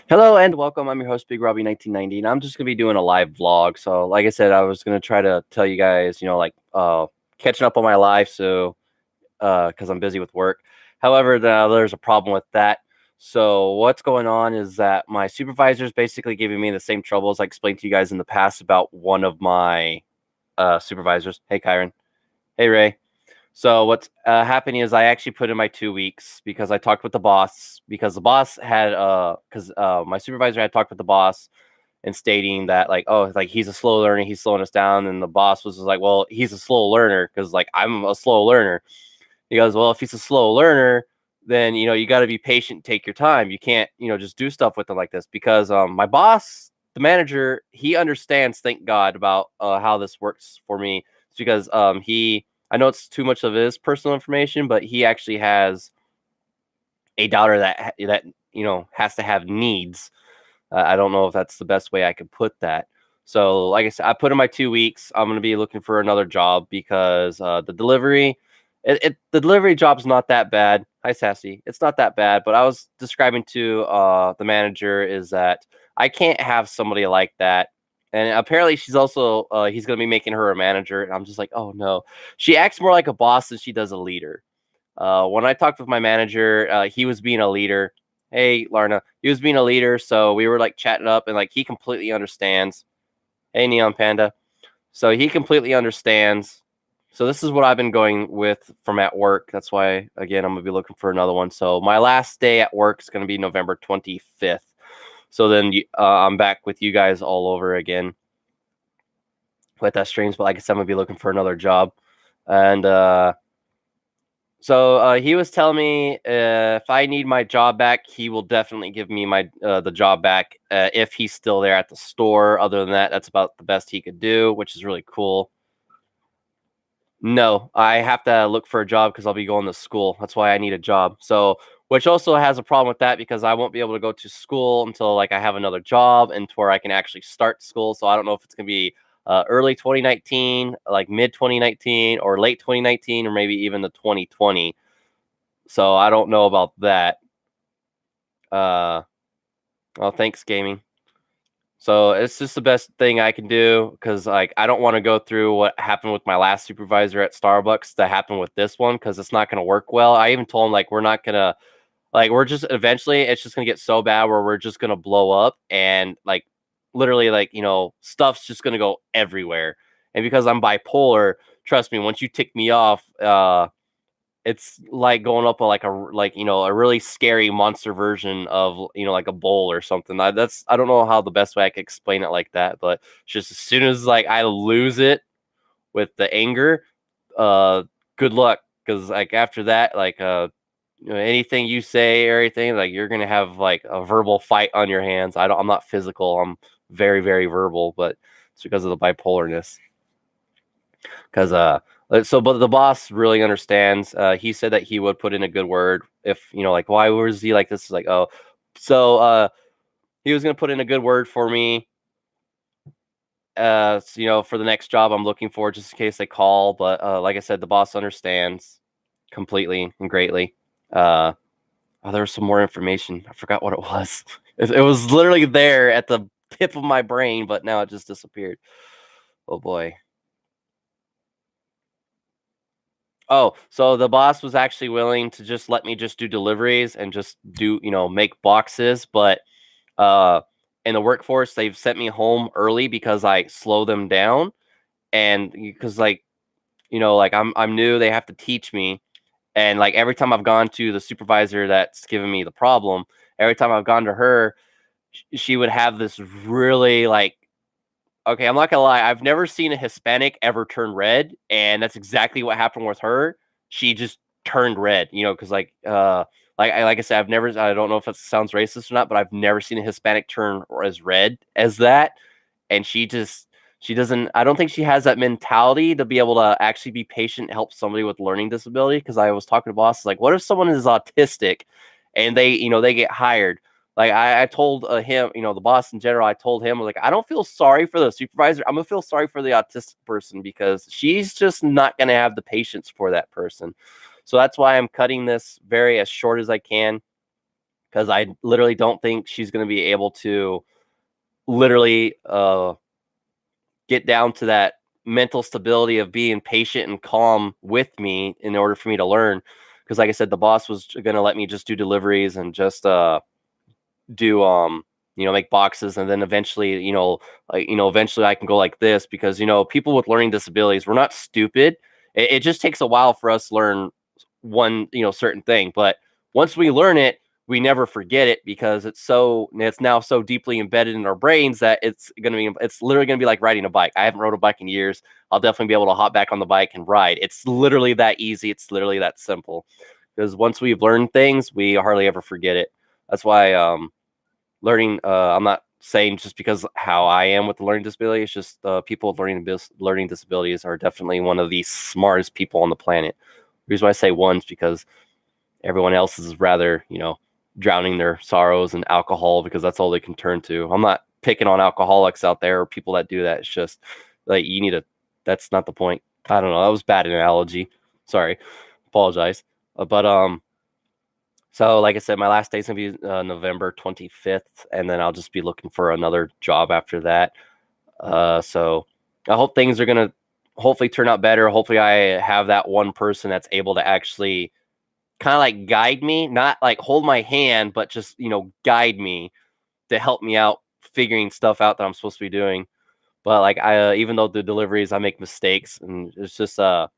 Hello and welcome. I'm your host, BigRobby1990, and I'm just gonna be doing a live vlog. So, like I said, I was gonna try to tell you guys, catching up on my life, so because I'm busy with work. However, there's a problem with that. So, what's going on is that my supervisor is basically giving me the same troubles I explained to you guys in the past about one of my supervisors. Hey, Kyron. Hey, Ray. So what's happening is I actually put in my 2 weeks because I talked with the boss because the boss had my supervisor had talked with the boss and stating that like he's a slow learner, he's slowing us down, and the boss was just like, well, he's a slow learner because like I'm a slow learner. He goes, well, if he's a slow learner, then you got to be patient, take your time. You can't just do stuff with him like this because my boss, the manager, he understands, thank God, about how this works for me. It's because he I know it's too much of his personal information, but he actually has a daughter that has to have needs. I don't know if that's the best way I could put that. So, like I said, I put in my 2 weeks. I'm gonna be looking for another job because the delivery job's not that bad. Hi, Sassy. It's not that bad, but I was describing to the manager is that I can't have somebody like that. And apparently, she's also he's gonna be making her a manager. And I'm just like, oh no, she acts more like a boss than she does a leader. When I talked with my manager, he was being a leader. Hey, Larna, he was being a leader, so we were like chatting up, and like he completely understands. Hey, Neon Panda, so he completely understands. So this is what I've been going with from at work. That's why again I'm gonna be looking for another one. So my last day at work is gonna be November 25th. So then I'm back with you guys all over again. With that strange, but like I said, I'm gonna be looking for another job, and so he was telling me if I need my job back, he will definitely give me the job back if he's still there at the store. Other than that, that's about the best he could do, which is really cool. No, I have to look for a job because I'll be going to school. That's why I need a job. So, which also has a problem with that because I won't be able to go to school until like I have another job and to where I can actually start school. So I don't know if it's gonna be early 2019, like mid 2019, or late 2019, or maybe even the 2020. So I don't know about that. Well, thanks, gaming. So it's just the best thing I can do because like I don't want to go through what happened with my last supervisor at Starbucks that happened with this one because it's not going to work well. I even told him like we're not gonna we're just eventually it's just gonna get so bad where we're just gonna blow up and like literally like stuff's just gonna go everywhere. And because I'm bipolar, trust me, once you tick me off, it's like going up a really scary monster version of like a bowl or something. I don't know how the best way I could explain it like that, but just as soon as like I lose it with the anger, uh, good luck because like after that, like anything you say or anything, like you're gonna have like a verbal fight on your hands. I'm not physical. I'm very very verbal, but it's because of the bipolarness. Because but the boss really understands. He said that he would put in a good word if like why was he like this? Is like oh, so he was gonna put in a good word for me. For the next job I'm looking for, just in case they call. But like I said, the boss understands completely and greatly. There was some more information. I forgot what it was. It was literally there at the tip of my brain, but now it just disappeared. Oh boy. Oh, so the boss was actually willing to just let me just do deliveries and just do, make boxes, but in the workforce they've sent me home early because I slow them down and because like I'm new, they have to teach me. And like every time I've gone to the supervisor that's given me the problem, every time I've gone to her, she would have this really like okay, I'm not gonna lie. I've never seen a Hispanic ever turn red, and that's exactly what happened with her. She just turned red, because like I said, I've never. I don't know if that sounds racist or not, but I've never seen a Hispanic turn as red as that. And she doesn't. I don't think she has that mentality to be able to actually be patient, and help somebody with learning disability. Because I was talking to bosses like, what if someone is autistic, and they get hired? Like I told him, the boss in general, I told him, like, I don't feel sorry for the supervisor. I'm gonna feel sorry for the autistic person because she's just not gonna have the patience for that person. So that's why I'm cutting this very as short as I can. because I literally don't think she's going to be able to literally get down to that mental stability of being patient and calm with me in order for me to learn. Because like I said, the boss was going to let me just do deliveries and just do make boxes, and then eventually eventually I can go like this, because people with learning disabilities, we're not stupid. It just takes a while for us to learn one certain thing, but once we learn it, we never forget it, because it's now so deeply embedded in our brains that it's literally gonna be like riding a bike. I haven't rode a bike in years. I'll definitely be able to hop back on the bike and ride. It's literally that easy. It's literally that simple, because once we've learned things, we hardly ever forget it. That's why learning, I'm not saying just because how I am with the learning disability. It's just people with learning disabilities are definitely one of the smartest people on the planet. The reason why I say ones, because everyone else is rather drowning their sorrows in alcohol, because that's all they can turn to. I'm not picking on alcoholics out there or people that do that. It's just like that's not the point. I don't know, that was bad analogy, sorry, apologize. But so like I said, my last day is gonna be November 25th, and then I'll just be looking for another job after that. So I hope things are gonna hopefully turn out better. Hopefully I have that one person that's able to actually kind of like guide me, not like hold my hand, but just guide me, to help me out figuring stuff out that I'm supposed to be doing. But like I even though the deliveries, I make mistakes, and it's just like,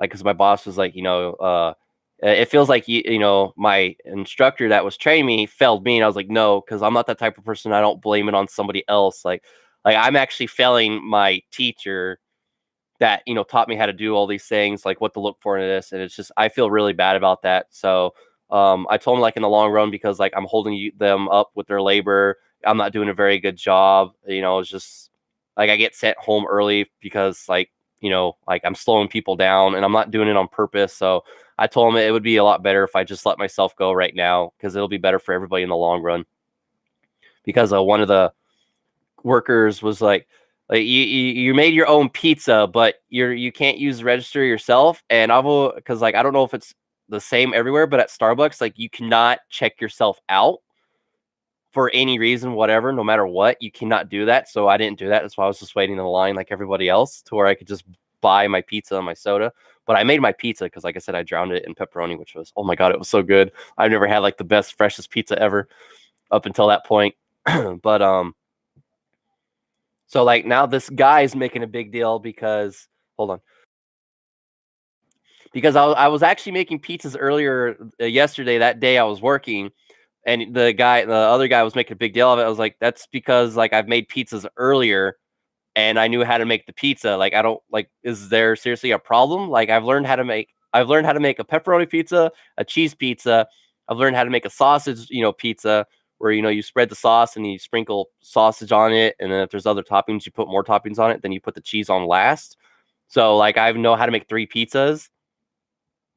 because my boss was like, it feels like my instructor that was training me failed me, and I was like, no, because I'm not that type of person. I don't blame it on somebody else. Like I'm actually failing my teacher that taught me how to do all these things, like what to look for in this, and it's just I feel really bad about that. So I told him, like, in the long run, because like I'm holding them up with their labor, I'm not doing a very good job. It's just like I get sent home early because like I'm slowing people down, and I'm not doing it on purpose. So I told him it would be a lot better if I just let myself go right now, because it'll be better for everybody in the long run. Because one of the workers was like you made your own pizza, but you can't use the register yourself. And because like I don't know if it's the same everywhere, but at Starbucks, like, you cannot check yourself out for any reason, whatever, no matter what. You cannot do that. So I didn't do that. That's why I was just waiting in the line like everybody else, to where I could just buy my pizza and my soda. But I made my pizza because, like I said, I drowned it in pepperoni, which was, oh my god, it was so good. I've never had like the best, freshest pizza ever up until that point. But so like now this guy's making a big deal because, hold on, because I was actually making pizzas earlier yesterday. That day I was working, and the other guy was making a big deal of it. I was like, that's because like I've made pizzas earlier, and I knew how to make the pizza. Like, I don't like, is there seriously a problem? Like, I've learned how to make a pepperoni pizza, a cheese pizza. I've learned how to make a sausage, pizza, where you spread the sauce and you sprinkle sausage on it, and then if there's other toppings, you put more toppings on it. Then you put the cheese on last. So like I know how to make 3 pizzas,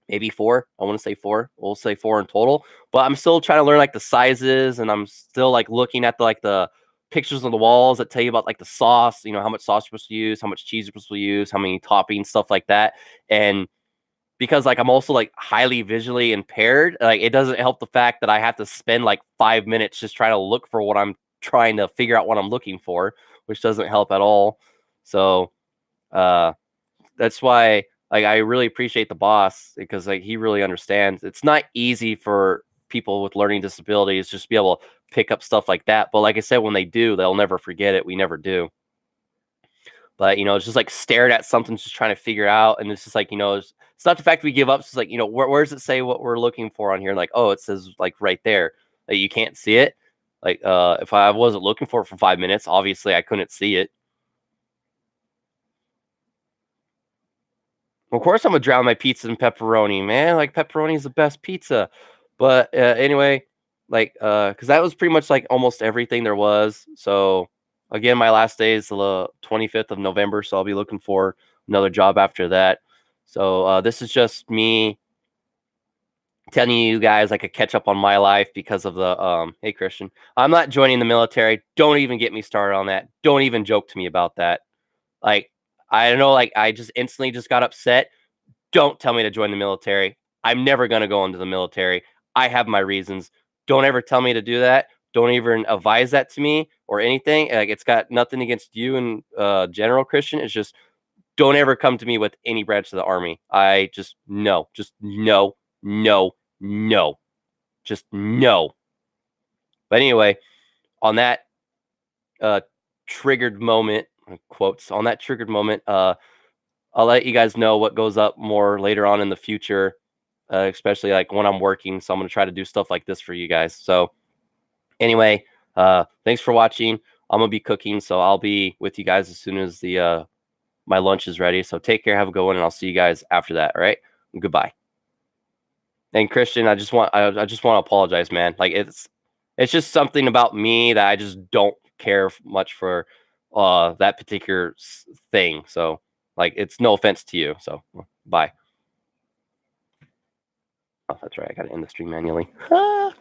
maybe 4. I want to say 4. We'll say 4 in total. But I'm still trying to learn like the sizes, and I'm still like looking at the pictures on the walls that tell you about like the sauce, how much sauce you're supposed to use, how much cheese you're supposed to use, how many toppings, stuff like that. And because like I'm also like highly visually impaired, like it doesn't help the fact that I have to spend like 5 minutes just trying to look for what I'm trying to figure out what I'm looking for, which doesn't help at all. So uh that's why like I really appreciate the boss, because like he really understands. It's not easy for people with learning disabilities just to be able to pick up stuff like that. But like I said, when they do, they'll never forget it. We never do. But it's just like staring at something, just trying to figure out, and it's just like it's not the fact we give up. It's just like where does it say what we're looking for on here? Like, oh, it says like right there. Like, you can't see it. Like if I wasn't looking for it for 5 minutes, obviously I couldn't see it. Of course, I'm gonna drown my pizza in pepperoni, man. Like, pepperoni is the best pizza. But anyway, like, because that was pretty much like almost everything there was. So again, my last day is the 25th of November, so I'll be looking for another job after that. So this is just me telling you guys like a catch up on my life because of the hey Christian, I'm not joining the military. Don't even get me started on that. Don't even joke to me about that. Like, I don't know, like I just instantly just got upset. Don't tell me to join the military. I'm never going to go into the military. I have my reasons. don't ever tell me to do that. Don't even advise that to me or anything. Like, it's got nothing against you and general Christian. It's just don't ever come to me with any branch of the army. I just no, just no, no, no, just no. But anyway, on that triggered moment, quotes, on that triggered moment, I'll let you guys know what goes up more later on in the future, especially like when I'm working. So I'm going to try to do stuff like this for you guys. So anyway, thanks for watching. I'm going to be cooking, so I'll be with you guys as soon as the my lunch is ready. So take care, have a good one, and I'll see you guys after that. All right, goodbye. And Christian, I just want to apologize, man. Like, it's just something about me that I just don't care much for that particular thing. So like, it's no offense to you. So bye. Oh, that's right. I got to end the stream manually.